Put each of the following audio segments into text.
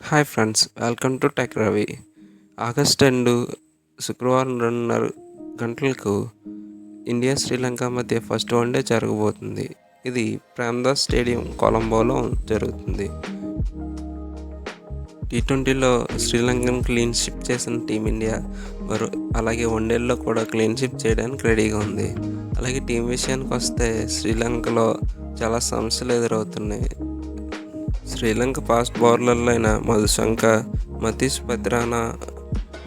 Hi friends, welcome to tech Ravi. August 2 శుక్రవారం 2:30 గంటలకు India Sri Lanka మధ్య ఫస్ట్ వన్డే జరగబోతుంది. ఇది ప్రేమదాస్ స్టేడియం కొలంబోలో జరుగుతుంది. టీ20లో శ్రీలంకను క్లీన్ స్వీప్ చేసిన టీమిండియా అలాగే వన్డేల్లో కూడా క్లీన్ స్వీప్ చేయడానికి రెడీగా ఉంది. అలాగే టీం విషయానికి వస్తే శ్రీలంకలో చాలా సమస్యలు ఎదురవుతున్నాయి. శ్రీలంక ఫాస్ట్ బౌలర్లు అయిన మధుశంక, మతీష్ పత్రానా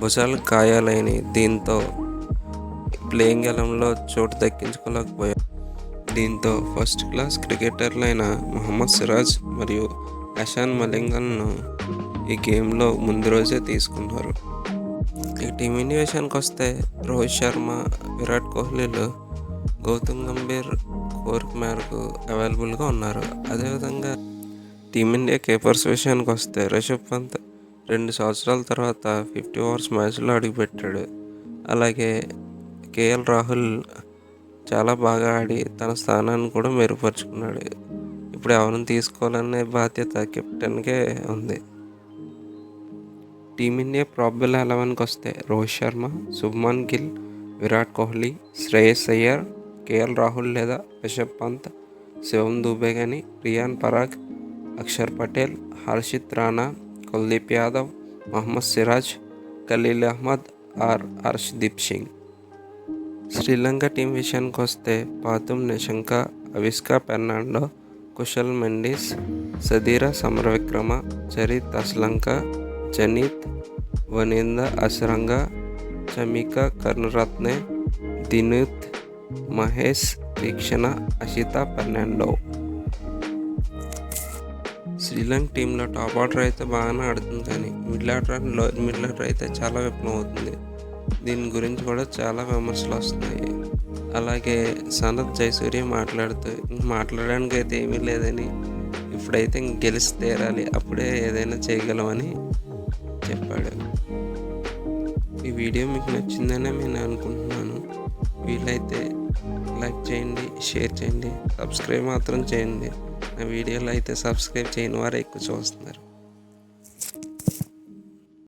భుజాలకు గాయాలైన దీంతో ప్లేయింగ్ ఎలెవన్లో చోటు దక్కించుకోలేకపోయారు. దీంతో ఫస్ట్ క్లాస్ క్రికెటర్లైన మహమ్మద్ సిరాజ్ మరియు అషాన్ మలింగలను ఈ గేమ్లో ముందు రోజే తీసుకున్నారు. ఈ టీమిండియా విషయానికి వస్తే రోహిత్ శర్మ, విరాట్ కోహ్లీలు గౌతమ్ గంభీర్ కోరిక మేరకు అవైలబుల్గా ఉన్నారు. అదేవిధంగా టీమిండియా కీపర్స్ విషయానికి వస్తే రిషబ్ పంత్ 2 సంవత్సరాల తర్వాత 50 ఓవర్స్ మ్యాచ్లో అడుగుపెట్టాడు. అలాగే కేఎల్ రాహుల్ చాలా బాగా ఆడి తన స్థానాన్ని కూడా మెరుగుపరుచుకున్నాడు. ఇప్పుడు ఎవరిని తీసుకోవాలనే బాధ్యత కెప్టెన్కే ఉంది. టీమిండియా ప్రాబబుల్ 11కి వస్తే రోహిత్ శర్మ, శుభ్మన్ గిల్, విరాట్ కోహ్లీ, శ్రేయస్ అయ్యర్, కేఎల్ రాహుల్ లేదా రిషబ్ పంత్, శివం దూబే కానీ, రియాన్ పరాగ్, అక్షర్ పటేల్, హర్షిత్ రాణా, కుల్దీప్ యాదవ్, మహమ్మద్ సిరాజ్, ఖలీల్ అహ్మద్ ఆర్ హర్షదీప్ సింగ్. శ్రీలంక టీం విషయానికి వస్తే పాతుమ్ నిషంక, అవిష్కా ఫెర్నాండో, కుశల్ మెండిస్, సదీర సమరవిక్రమ, చరిత్ అస్లంక, జనీత్ వనీంద అసరంగ, చమికా కరుణరత్నే, దినూత్, మహేష్ తీక్షణ, అషితా ఫెర్నాండో. శ్రీలంక టీంలో టాప్ ఆర్డర్ అయితే బాగానే ఆడుతుంది, కానీ మిడిల్ ఆర్డర్ అయితే చాలా విఫలం అవుతుంది. దీని గురించి కూడా చాలా విమర్శలు వస్తున్నాయి. అలాగే సనత్ జయసూర్య మాట్లాడడానికి అయితే ఏమీ లేదని, ఇప్పుడైతే గెలిచి తీరాలి, అప్పుడే ఏదైనా చేయగలమని చెప్పాడు. ఈ వీడియో మీకు నచ్చిందనే నేను అనుకుంటున్నాను. వీలైతే లైక్ చేయండి, షేర్ చేయండి, సబ్స్క్రైబ్ మాత్రం చేయండి. నా వీడియోలో అయితే సబ్స్క్రైబ్ చేయని వారు ఎక్కువ చూస్తున్నారు.